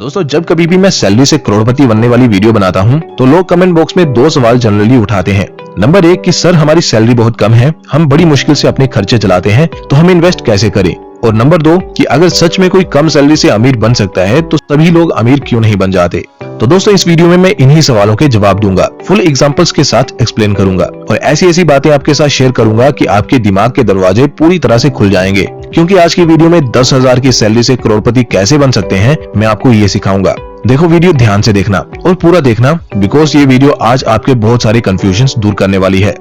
दोस्तों, जब कभी भी मैं सैलरी से करोड़पति बनने वाली वीडियो बनाता हूं, तो लोग कमेंट बॉक्स में दो सवाल जनरली उठाते हैं। नंबर 1 कि सर हमारी सैलरी बहुत कम है, हम बड़ी मुश्किल से अपने खर्चे चलाते हैं, तो हम इन्वेस्ट कैसे करें। और नंबर 2 कि अगर सच में कोई कम सैलरी से अमीर बन सकता है तो सभी लोग अमीर क्यों नहीं बन जाते। तो दोस्तों, इस वीडियो में मैं इन्हीं सवालों के जवाब दूंगा, फुल एग्जांपल्स के साथ एक्सप्लेन करूंगा और ऐसी बातें आपके साथ शेयर करूंगा कि आपके दिमाग के दरवाजे पूरी तरह से खुल जाएंगे। क्योंकि आज की वीडियो में 10,000 की सैलरी से करोड़पति कैसे बन सकते हैं, मैं आपको ये सिखाऊंगा। देखो, वीडियो ध्यान से देखना और पूरा देखना, बिकॉज ये वीडियो आज आपके बहुत सारे कंफ्यूजन दूर करने वाली है।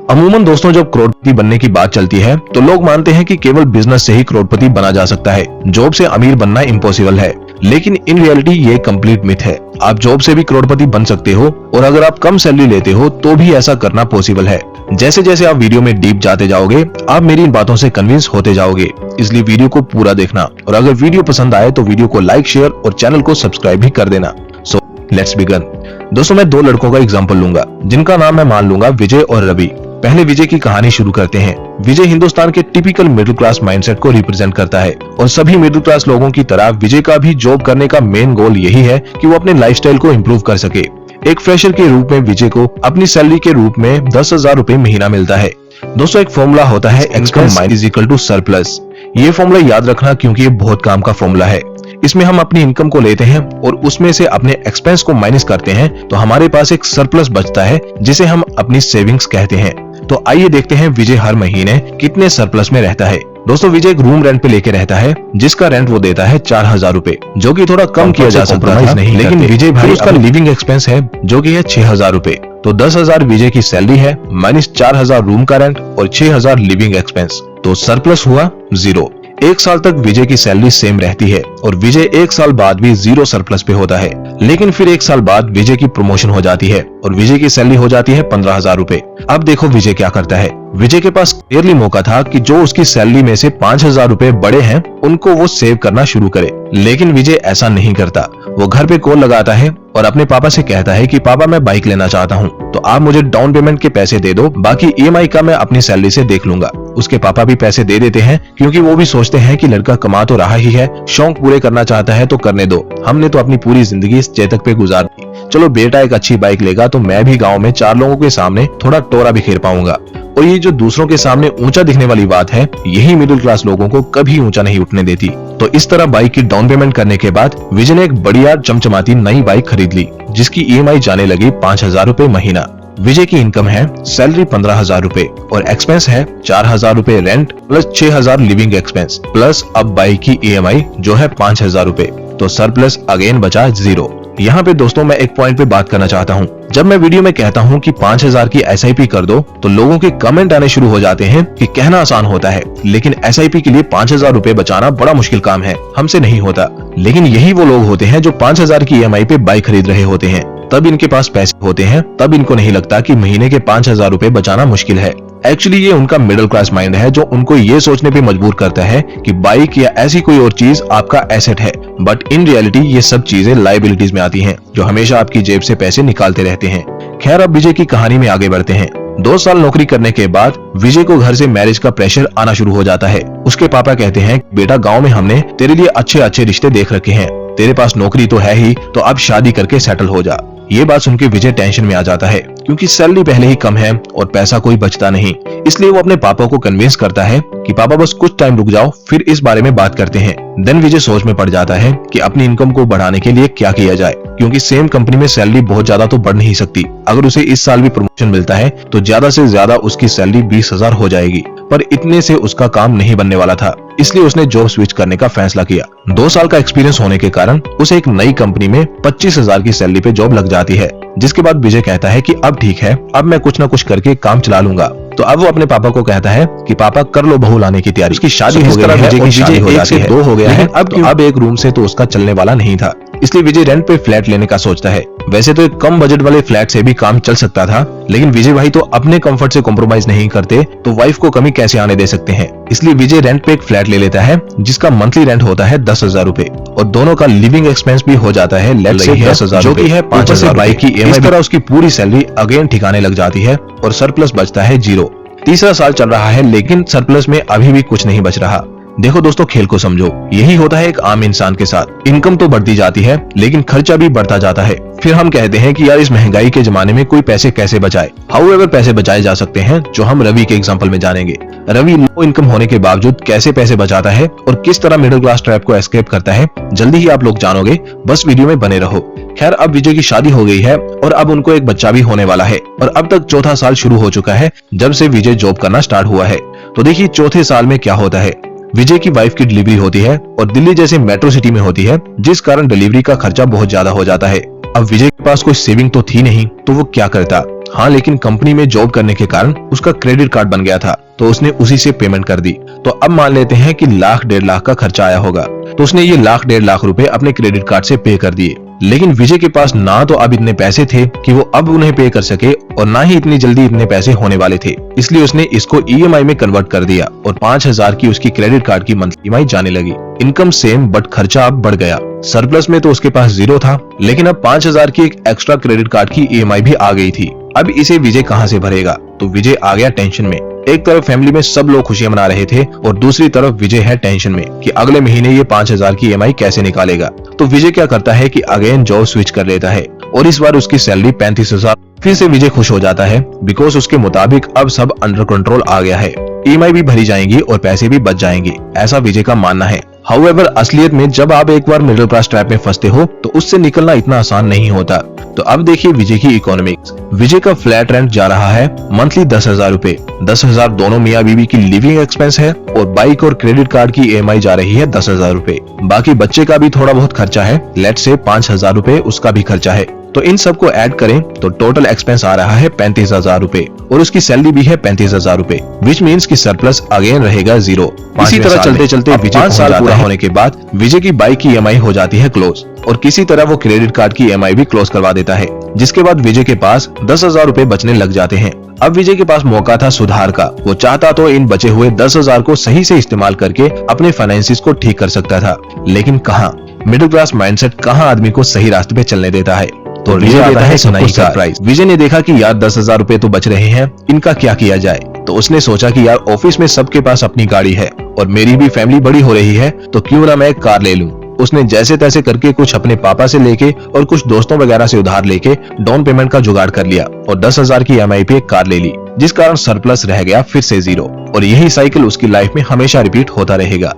अमूमन दोस्तों, जब करोड़पति बनने की बात चलती है तो लोग मानते हैं कि केवल बिजनेस से ही करोड़पति बना जा सकता है, जॉब से अमीर बनना इम्पॉसिबल है। लेकिन इन रियलिटी ये कंप्लीट मिथ है। आप जॉब से भी करोड़पति बन सकते हो और अगर आप कम सैलरी लेते हो तो भी ऐसा करना पॉसिबल है। जैसे जैसे आप वीडियो में डीप जाते जाओगे, आप मेरी इन बातों से कन्विंस होते जाओगे, इसलिए वीडियो को पूरा देखना और अगर वीडियो पसंद आए तो वीडियो को लाइक, शेयर और चैनल को सब्सक्राइब भी कर देना। So let's begin. दोस्तों, मैं दो लड़कों का एग्जांपल लूंगा जिनका नाम मैं मान लूंगा विजय और रवि। पहले विजय की कहानी शुरू करते हैं। विजय हिंदुस्तान के टिपिकल मिडिल क्लास माइंडसेट को रिप्रेजेंट करता है और सभी मिडिल क्लास लोगों की तरह विजय का भी जॉब करने का मेन गोल यही है कि वो अपने लाइफस्टाइल को इम्प्रूव कर सके। एक फ्रेशर के रूप में विजय को अपनी सैलरी के रूप में 10,000 रुपए महीना मिलता है। दोस्तों, एक फॉर्मूला होता है income minus equal to surplus. ये फॉर्मूला याद रखना क्योंकि ये बहुत काम का फॉर्मूला है। इसमें हम अपनी इनकम को लेते हैं और उसमें से अपने एक्सपेंस को माइनस करते हैं तो हमारे पास एक सरप्लस बचता है जिसे हम अपनी सेविंग्स कहते हैं। तो आइए देखते हैं विजय हर महीने कितने सरप्लस में रहता है। दोस्तों, विजय एक रूम रेंट पे लेके रहता है जिसका रेंट वो देता है 4,000 रुपए, जो कि थोड़ा कम किया जा सकता है, लेकिन विजय भाई उसका लिविंग एक्सपेंस है जो कि है 6,000 रुपए। तो 10,000 विजय की सैलरी है माइनस 4,000 रूम का रेंट और 6,000 लिविंग एक्सपेंस, तो सरप्लस हुआ 0। एक साल तक विजय की सैलरी सेम रहती है और विजय एक साल बाद भी 0 सरप्लस पे होता है। लेकिन फिर एक साल बाद विजय की प्रमोशन हो जाती है और विजय की सैलरी हो जाती है 15,000 रुपए। अब देखो विजय क्या करता है। विजय के पास क्लियरली मौका था कि जो उसकी सैलरी में से 5,000 रुपए बड़े हैं उनको वो सेव करना शुरू करे, लेकिन विजय ऐसा नहीं करता। वो घर पे कॉल लगाता है और अपने पापा से कहता है कि पापा, मैं बाइक लेना चाहता हूँ, तो आप मुझे डाउन पेमेंट के पैसे दे दो, बाकी EMI का मैं अपनी सैलरी से देख लूंगा। उसके पापा भी पैसे दे देते हैं क्योंकि वो भी सोचते हैं कि लड़का कमा तो रहा ही है, शौक पूरे करना चाहता है तो करने दो, हमने तो अपनी पूरी जिंदगी इस चेतक पे गुजार दी, चलो बेटा एक अच्छी बाइक लेगा तो मैं भी गाँव में 4 लोगों के सामने थोड़ा टोरा बिखेर पाऊंगा। और ये जो दूसरों के सामने ऊंचा दिखने वाली बात है, यही मिडिल क्लास लोगों को कभी ऊंचा नहीं उठने देती। तो इस तरह बाइक की डाउन पेमेंट करने के बाद विजय ने एक बढ़िया चमचमाती नई बाइक खरीद ली जिसकी EMI जाने लगी 5,000 रुपए महीना। विजय की इनकम है सैलरी 15,000 रुपए और एक्सपेंस है 4,000 रुपए rent plus 6,000 living expense plus अब बाइक की EMI जो है 5,000 रुपए, तो सरप्लस अगेन बचा 0। यहाँ पे दोस्तों मैं एक पॉइंट पे बात करना चाहता हूँ। जब मैं वीडियो में कहता हूँ कि 5,000 की SIP कर दो तो लोगों के कमेंट आने शुरू हो जाते हैं कि कहना आसान होता है, लेकिन SIP के लिए 5,000 रुपए बचाना बड़ा मुश्किल काम है, हमसे नहीं होता। लेकिन यही वो लोग होते हैं जो 5,000 की EMI पे बाइक खरीद रहे होते हैं, तब इनके पास पैसे होते हैं, तब इनको नहीं लगता कि महीने के 5,000 रुपए बचाना मुश्किल है। एक्चुअली ये उनका मिडिल क्लास माइंड है जो उनको ये सोचने पे मजबूर करता है कि बाइक या ऐसी कोई और चीज आपका एसेट है, बट इन रियलिटी ये सब चीजें लायबिलिटीज में आती हैं जो हमेशा आपकी जेब से पैसे निकालते रहते हैं। खैर, अब विजय की कहानी में आगे बढ़ते हैं। 2 साल नौकरी करने के बाद विजय को घर से मैरिज का प्रेशर आना शुरू हो जाता है। उसके पापा कहते हैं, बेटा गाँव में हमने तेरे लिए अच्छे रिश्ते देख रखे हैं, तेरे पास नौकरी तो है ही, तो अब शादी करके सेटल हो जा। ये बात सुनकर विजय टेंशन में आ जाता है क्योंकि सैलरी पहले ही कम है और पैसा कोई बचता नहीं। इसलिए वो अपने पापा को कन्विंस करता है कि पापा बस कुछ टाइम रुक जाओ, फिर इस बारे में बात करते हैं। देन विजय सोच में पड़ जाता है कि अपनी इनकम को बढ़ाने के लिए क्या किया जाए, क्योंकि सेम कंपनी में सैलरी बहुत ज्यादा तो बढ़ नहीं सकती। अगर उसे इस साल भी प्रमोशन मिलता है तो ज्यादा से ज्यादा उसकी सैलरी 20,000 हो जाएगी, पर इतने से उसका काम नहीं बनने वाला था, इसलिए उसने जॉब स्विच करने का फैसला किया। 2 साल का एक्सपीरियंस होने के कारण उसे एक नई कंपनी में 25,000 की सैलरी पे जॉब लग जाती है, जिसके बाद विजय कहता है कि अब ठीक है, अब मैं कुछ न कुछ करके काम चला लूंगा। तो अब वो अपने पापा को कहता है कि पापा कर लो बहू लाने की तैयारी। उसकी शादी हो गई है, विजय की शादी हो जाती है, 2 हो गया है, अब एक रूम से तो उसका चलने वाला नहीं था, इसलिए विजय रेंट पे फ्लैट लेने का सोचता है। वैसे तो एक कम बजट वाले फ्लैट से भी काम चल सकता था, लेकिन विजय भाई तो अपने कंफर्ट से कॉम्प्रोमाइज नहीं करते, तो वाइफ को कमी कैसे आने दे सकते हैं। इसलिए विजय रेंट पे एक फ्लैट ले लेता है जिसका मंथली रेंट होता है 10,000 रुपए और दोनों का लिविंग एक्सपेंस भी हो जाता है 10,000 जो कि है 5,000 बाइक की EMI। इस तरह उसकी पूरी सैलरी अगेन ठिकाने लग जाती है और सरप्लस बचता है 0। तीसरा साल चल रहा है लेकिन सरप्लस में अभी भी कुछ नहीं बच रहा। देखो दोस्तों, खेल को समझो, यही होता है एक आम इंसान के साथ। इनकम तो बढ़ती जाती है लेकिन खर्चा भी बढ़ता जाता है। फिर हम कहते हैं कि यार इस महंगाई के जमाने में कोई पैसे कैसे बचाए। हाउएवर पैसे बचाए जा सकते हैं, जो हम रवि के एग्जांपल में जानेंगे। रवि लो इनकम होने के बावजूद कैसे पैसे बचाता है और किस तरह मिडिल क्लास ट्रैप को एस्केप करता है, जल्दी ही आप लोग जानोगे। बस वीडियो में बने रहो। खैर, अब विजय की शादी हो गई है और अब उनको एक बच्चा भी होने वाला है और अब तक चौथा साल शुरू हो चुका है जब से विजय जॉब करना स्टार्ट हुआ है। तो देखिए चौथे साल में क्या होता है। विजय की वाइफ की डिलीवरी होती है और दिल्ली जैसे मेट्रो सिटी में होती है, जिस कारण डिलीवरी का खर्चा बहुत ज्यादा हो जाता है। अब विजय के पास कोई सेविंग तो थी नहीं, तो वो क्या करता। हाँ, लेकिन कंपनी में जॉब करने के कारण उसका क्रेडिट कार्ड बन गया था, तो उसने उसी से पेमेंट कर दी। तो अब मान लेते हैं कि लाख 1.5 लाख का खर्चा आया होगा, तो उसने ये लाख 1.5 लाख रुपए अपने क्रेडिट कार्ड से पे कर दिए। लेकिन विजय के पास ना तो अब इतने पैसे थे कि वो अब उन्हें पे कर सके और ना ही इतनी जल्दी इतने पैसे होने वाले थे, इसलिए उसने इसको EMI में कन्वर्ट कर दिया और 5,000 की उसकी क्रेडिट कार्ड की मंथली EMI जाने लगी। इनकम सेम बट खर्चा अब बढ़ गया। सरप्लस में तो उसके पास 0 था, लेकिन अब 5,000 की एक एक्स्ट्रा क्रेडिट कार्ड की EMI भी आ गई थी। अब इसे विजय कहां से भरेगा। तो विजय आ गया टेंशन में। एक तरफ फैमिली में सब लोग खुशियां मना रहे थे और दूसरी तरफ विजय है टेंशन में कि अगले महीने ये 5,000 की EMI कैसे निकालेगा। तो विजय क्या करता है कि अगेन जॉब स्विच कर लेता है और इस बार उसकी सैलरी 35,000। फिर से विजय खुश हो जाता है बिकॉज उसके मुताबिक अब सब अंडर कंट्रोल आ गया है। EMI भी भरी जाएंगी और पैसे भी बच जाएंगे, ऐसा विजय का मानना है। हाउएवर असलियत में जब आप एक बार मिडिल क्लास ट्रैप में फंसते हो तो उससे निकलना इतना आसान नहीं होता। तो अब देखिए विजय की इकोनॉमिक्स। विजय का फ्लैट रेंट जा रहा है मंथली 10,000 रुपए। 10,000 दोनों मियाँ बीवी की लिविंग एक्सपेंस है और बाइक और क्रेडिट कार्ड की EMI जा रही है 10,000 रुपए। बाकी बच्चे का भी थोड़ा बहुत खर्चा है, लेट से 5,000 रुपए उसका भी खर्चा है। तो इन सबको ऐड करें तो टोटल एक्सपेंस आ रहा है 35,000 रुपए और उसकी सैलरी भी है 35,000 रुपए, विच मीन्स की सरप्लस अगेन रहेगा 0। इसी तरह चलते चलते विजय 5 साल पूरा होने के बाद विजय की बाइक की EMI हो जाती है क्लोज और किसी तरह वो क्रेडिट कार्ड की EMI भी क्लोज करवा देता है, जिसके बाद विजय के पास 10,000 रुपए बचने लग जाते हैं। अब विजय के पास मौका था सुधार का। वो चाहता तो इन बचे हुए 10,000 को सही से इस्तेमाल करके अपने फाइनेंसिस को ठीक कर सकता था, लेकिन कहाँ। मिडिल क्लास माइंडसेट कहाँ आदमी को सही रास्ते पे चलने देता है। तो विजय आता है सुनाई सरप्राइज। विजय ने देखा कि यार 10,000 रुपए तो बच रहे हैं, इनका क्या किया जाए। तो उसने सोचा कि यार ऑफिस में सबके पास अपनी गाड़ी है और मेरी भी फैमिली बड़ी हो रही है, तो क्यों ना मैं एक कार ले लूं। उसने जैसे तैसे करके कुछ अपने पापा से लेके और कुछ दोस्तों वगैरह से उधार लेके डाउन पेमेंट का जुगाड़ कर लिया और 10,000 की EMI पे एक कार ले ली, जिस कारण सरप्लस रह गया फिर से 0 और यही साइकिल उसकी लाइफ में हमेशा रिपीट होता रहेगा।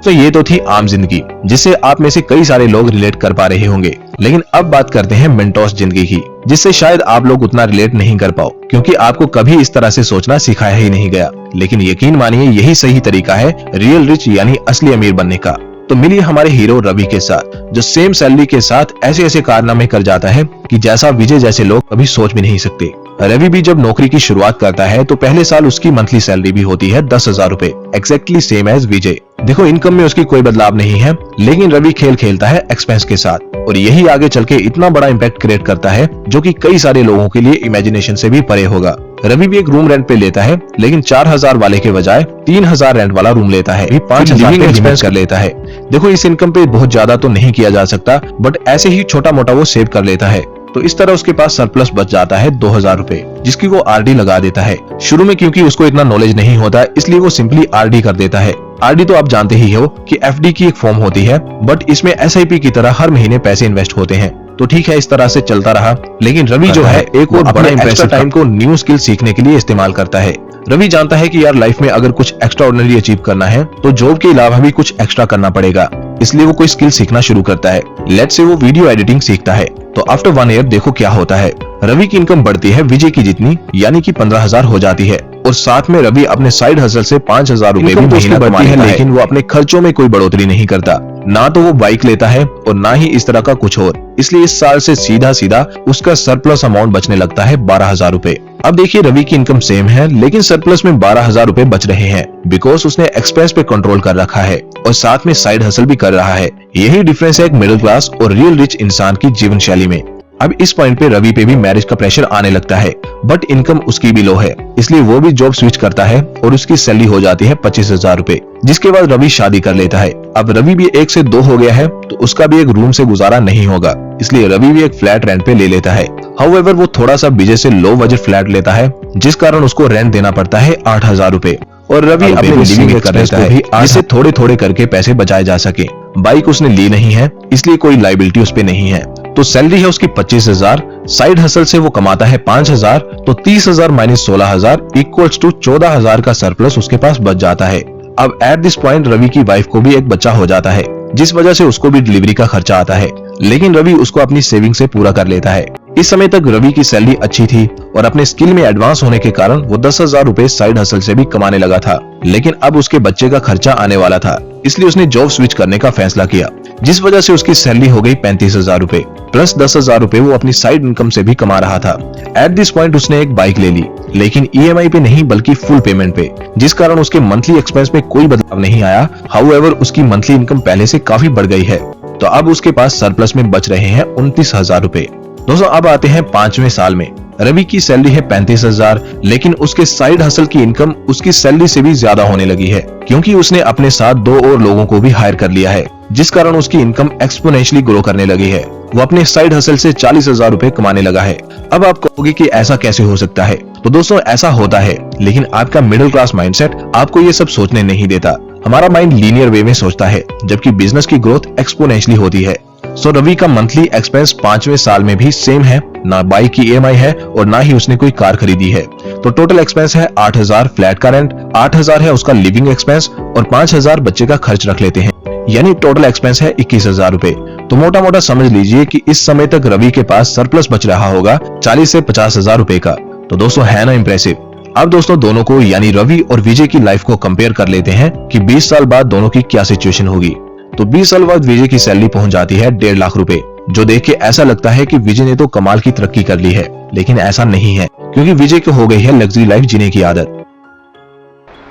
तो ये तो थी आम जिंदगी, जिससे आप में से कई सारे लोग रिलेट कर पा रहे होंगे। लेकिन अब बात करते हैं मेंटोस जिंदगी की, जिससे शायद आप लोग उतना रिलेट नहीं कर पाओ क्योंकि आपको कभी इस तरह से सोचना सिखाया ही नहीं गया। लेकिन यकीन मानिए यही सही तरीका है रियल रिच यानी असली अमीर बनने का। तो मिलिए हमारे हीरो रवि के साथ, जो सेम सैलरी के साथ ऐसे ऐसे कारनामे कर जाता है कि जैसा विजय जैसे लोग कभी सोच भी नहीं सकते। रवि भी जब नौकरी की शुरुआत करता है तो पहले साल उसकी मंथली सैलरी भी होती है 10,000 रुपए, एक्जैक्टली सेम एज विजय। देखो इनकम में उसकी कोई बदलाव नहीं है, लेकिन रवि खेल खेलता है एक्सपेंस के साथ और यही आगे चल के इतना बड़ा इम्पैक्ट क्रिएट करता है जो कि कई सारे लोगों के लिए इमेजिनेशन से भी परे होगा। रवि भी एक रूम रेंट पे लेता है, लेकिन 4,000 वाले के बजाय 3,000 रेंट वाला रूम लेता है, 5,000 एक्सपेंस कर लेता है। देखो इस इनकम पे बहुत ज्यादा तो नहीं किया जा सकता, बट ऐसे ही छोटा मोटा वो सेव कर लेता है। तो इस तरह उसके पास सरप्लस बच जाता है 2,000 रुपए, जिसकी वो RD लगा देता है। शुरू में क्योंकि उसको इतना नॉलेज नहीं होता, इसलिए वो सिंपली RD कर देता है। RD तो आप जानते ही हो कि FD की एक फॉर्म होती है, बट इसमें SIP की तरह हर महीने पैसे इन्वेस्ट होते हैं। तो ठीक है, इस तरह से चलता रहा। लेकिन रवि जो है एक और बड़ा इंप्रेसिव टाइम को न्यू स्किल सीखने के लिए इस्तेमाल करता है। रवि जानता है कि यार लाइफ में अगर कुछ एक्स्ट्रा ऑर्डिनरी अचीव करना है तो जॉब के अलावा भी कुछ एक्स्ट्रा करना पड़ेगा, इसलिए वो कोई स्किल सीखना शुरू करता है। लेट्स से वो वीडियो एडिटिंग सीखता है। तो आफ्टर 1 ईयर देखो क्या होता है। रवि की इनकम बढ़ती है विजय की जितनी, यानी कि 15,000 हो जाती है और साथ में रवि अपने साइड हसल से 5,000 रुपए भी महीना कमाता है, लेकिन वो अपने खर्चों में कोई बढ़ोतरी नहीं करता। ना तो वो बाइक लेता है और ना ही इस तरह का कुछ और, इसलिए इस साल से सीधा सीधा उसका सरप्लस अमाउंट बचने लगता है 12,000 रुपए। अब देखिए रवि की इनकम सेम है, लेकिन सरप्लस में 12,000 रुपए बच रहे हैं बिकॉज उसने एक्सपेंस पे कंट्रोल कर रखा है और साथ में साइड हसल भी कर रहा है। यही डिफरेंस है एक मिडिल क्लास और रियल रिच इंसान की जीवन शैली में। अब इस पॉइंट पे रवि पे भी मैरिज का प्रेशर आने लगता है, बट इनकम उसकी भी लो है, इसलिए वो भी जॉब स्विच करता है और उसकी सैलरी हो जाती है 25,000 रुपए, जिसके बाद रवि शादी कर लेता है। अब रवि भी 1 से 2 हो गया है, तो उसका भी एक रूम से गुजारा नहीं होगा, इसलिए रवि भी एक फ्लैट रेंट पे ले लेता है। हाउएवर वो थोड़ा सा विजय से लो बजट फ्लैट लेता है, जिस कारण उसको रेंट देना पड़ता है 8,000 रुपए और रवि अपने लिविंग एक्सपेंस को भी जिससे थोड़े थोड़े करके पैसे बचाए जा सके। बाइक उसने ली नहीं है, इसलिए कोई लायबिलिटी उस पे नहीं है। तो सैलरी है उसकी 25,000, साइड हसल से वो कमाता है 5,000, तो 30,000 माइनस 16,000 इक्वल्स टू 14,000 का सरप्लस उसके पास बच जाता है। अब एट दिस पॉइंट रवि की वाइफ को भी एक बच्चा हो जाता है, जिस वजह से उसको भी डिलीवरी का खर्चा आता है, लेकिन रवि उसको अपनी सेविंग से पूरा कर लेता है। इस समय तक रवि की सैलरी अच्छी थी और अपने स्किल में एडवांस होने के कारण वो 10,000 रुपए साइड हसल से भी कमाने लगा था, लेकिन अब उसके बच्चे का खर्चा आने वाला था, इसलिए उसने जॉब स्विच करने का फैसला किया, जिस वजह से उसकी सैलरी हो गई 35,000 रुपए प्लस 10,000 रुपए वो अपनी साइड इनकम से भी कमा रहा था। एट दिस पॉइंट उसने एक बाइक ले ली, लेकिन EMI पे नहीं बल्कि फुल पेमेंट पे, जिस कारण उसके मंथली एक्सपेंस में कोई बदलाव नहीं आया। हाउएवर उसकी मंथली इनकम पहले से काफी बढ़ गई है, तो अब उसके पास सरप्लस में बच रहे हैं 29,000 रुपए। दोस्तों अब आते हैं 5वें साल में। रवि की सैलरी है 35,000, लेकिन उसके साइड हसल की इनकम उसकी सैलरी से भी ज्यादा होने लगी है, क्योंकि उसने अपने साथ 2 और लोगों को भी हायर कर लिया है, जिस कारण उसकी इनकम एक्सपोनेंशियली ग्रो करने लगी है। वो अपने साइड हसल से 40,000 रुपए कमाने लगा है। अब आप कहोगे कि ऐसा कैसे हो सकता है, तो दोस्तों ऐसा होता है, लेकिन आपका मिडिल क्लास माइंडसेट आपको ये सब सोचने नहीं देता। हमारा माइंड लीनियर वे में सोचता है, जबकि बिजनेस की ग्रोथ एक्सपोनेंशियली होती है। सो रवि का मंथली एक्सपेंस 5वें साल में भी सेम है, ना बाइक की EMI है और ना ही उसने कोई कार खरीदी है। तो टोटल एक्सपेंस है 8,000 फ्लैट का रेंट, 8,000 है उसका लिविंग एक्सपेंस और 5,000 बच्चे का खर्च रख लेते हैं, यानी टोटल एक्सपेंस है 21,000 रुपए। तो मोटा मोटा समझ लीजिए कि इस समय तक रवि के पास सरप्लस बच रहा होगा 40 से 50,000 रुपए का। तो दोस्तों है ना इम्प्रेसिव। अब दोस्तों दोनों को यानी रवि और विजय की लाइफ को कंपेयर कर लेते हैं कि 20 साल बाद दोनों की क्या सिचुएशन होगी। तो 20 साल बाद विजय की सैलरी पहुंच जाती है 1.5 लाख रुपए, जो देख के ऐसा लगता है कि विजय ने तो कमाल की तरक्की कर ली है, लेकिन ऐसा नहीं है, क्योंकि विजय को हो गई है लग्जरी लाइफ जीने की आदत।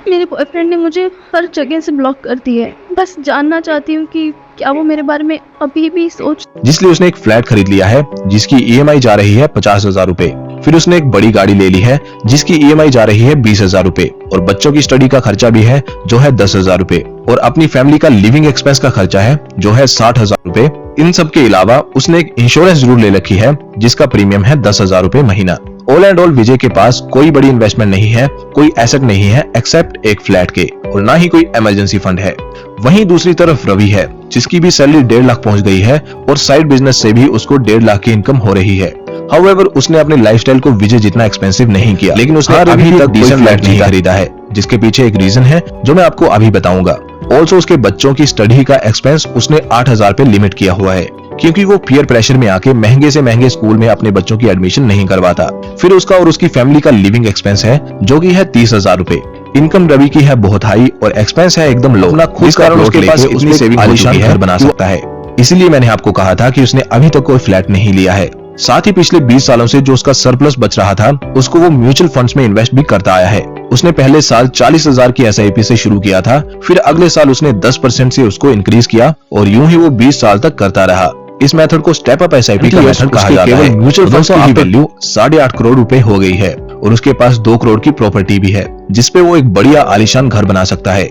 मेरे बॉयफ्रेंड ने मुझे हर जगह से ब्लॉक कर दिया है। बस जानना चाहती हूँ कि क्या वो मेरे बारे में अभी भी सोच। जिसलिए उसने एक फ्लैट खरीद लिया है, जिसकी EMI जा रही है 50,000 रुपए। फिर उसने एक बड़ी गाड़ी ले ली है, जिसकी EMI जा रही है 20,000 रुपए और बच्चों की स्टडी का खर्चा भी है, जो है 10,000 रुपए और अपनी फैमिली का लिविंग एक्सपेंस का खर्चा है, जो है 60,000 रुपए। इन सब के अलावा उसने एक इंश्योरेंस जरूर ले रखी है, जिसका प्रीमियम है 10,000 रुपए महीना। ऑल एंड ऑल विजय के पास कोई बड़ी इन्वेस्टमेंट नहीं है, कोई एसेट नहीं है एक्सेप्ट एक फ्लैट के, और ना ही कोई इमरजेंसी फंड है। वहीं दूसरी तरफ रवि है, जिसकी भी सैलरी 1.5 लाख पहुंच गई है और साइड बिजनेस से भी उसको 1.5 लाख की इनकम हो रही है। हाउएवर उसने अपने लाइफस्टाइल को विजय जितना एक्सपेंसिव नहीं किया, लेकिन उसने अभी तक डिसेंट फ्लैट नहीं खरीदा है, जिसके पीछे एक रीजन है जो मैं आपको अभी बताऊंगा। ऑल्सो उसके बच्चों की स्टडी का एक्सपेंस उसने 8,000 पे लिमिट किया हुआ है, क्योंकि वो पीयर प्रेशर में आके महंगे से महंगे स्कूल में अपने बच्चों की एडमिशन नहीं करवाता। फिर उसका और उसकी फैमिली का लिविंग एक्सपेंस है, जो की है 30,000 रुपए। इनकम रवि की है बहुत हाई और एक्सपेंस है एकदम लो, इस कारण उसके पास इतनी सेविंग आलिशान घर बना सकता है। इसीलिए मैंने आपको कहा था कि उसने अभी तक कोई फ्लैट नहीं लिया है। साथ ही पिछले 20 सालों से जो उसका सरप्लस बच रहा था, उसको वो म्यूचुअल फंड्स में इन्वेस्ट भी करता आया है। उसने पहले साल 40,000 की SIP से शुरू किया था, फिर अगले साल उसने 10% से उसको इंक्रीज किया और यूं ही वो 20 साल तक करता रहा। इस मेथड को स्टेप अप SIP का मेथड कहा जाता है। म्यूचुअल फंड्स की वैल्यू 8.5 करोड़ रुपए हो गई है और उसके पास 2 करोड़ की प्रॉपर्टी भी है, जिसपे वो एक बढ़िया आलीशान घर बना सकता है।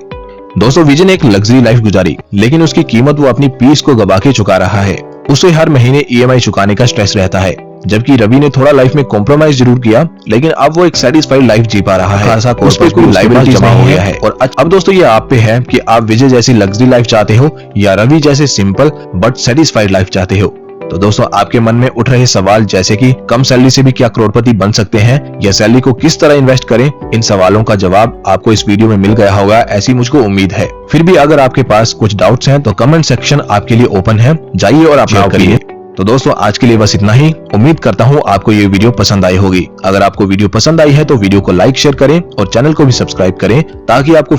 दोस्तों विजय ने एक लग्जरी लाइफ गुजारी, लेकिन उसकी कीमत वो अपनी पीस को गवा के चुका रहा है। उसे हर महीने EMI चुकाने का स्ट्रेस रहता है, जबकि रवि ने थोड़ा लाइफ में कॉम्प्रोमाइज जरूर किया, लेकिन अब वो एक सेटिस्फाइड लाइफ जी पा रहा है। उस पे कोई लायबिलिटी जमा हो गया है। और अब दोस्तों ये आप पे है कि आप विजय जैसी लग्जरी लाइफ चाहते हो या रवि जैसे सिंपल बट सेटिस्फाइड लाइफ चाहते हो। तो दोस्तों आपके मन में उठ रहे सवाल जैसे कि कम सैलरी से भी क्या करोड़पति बन सकते हैं या सैलरी को किस तरह इन्वेस्ट करें, इन सवालों का जवाब आपको इस वीडियो में मिल गया होगा, ऐसी मुझको उम्मीद है। फिर भी अगर आपके पास कुछ डाउट्स हैं तो कमेंट सेक्शन आपके लिए ओपन है, जाइए और आप शेयर करिए। तो दोस्तों आज के लिए बस इतना ही। उम्मीद करता हूँ आपको ये वीडियो पसंद आई होगी। अगर आपको वीडियो पसंद आई है तो वीडियो को लाइक शेयर करें और चैनल को भी सब्सक्राइब करें, ताकि आपको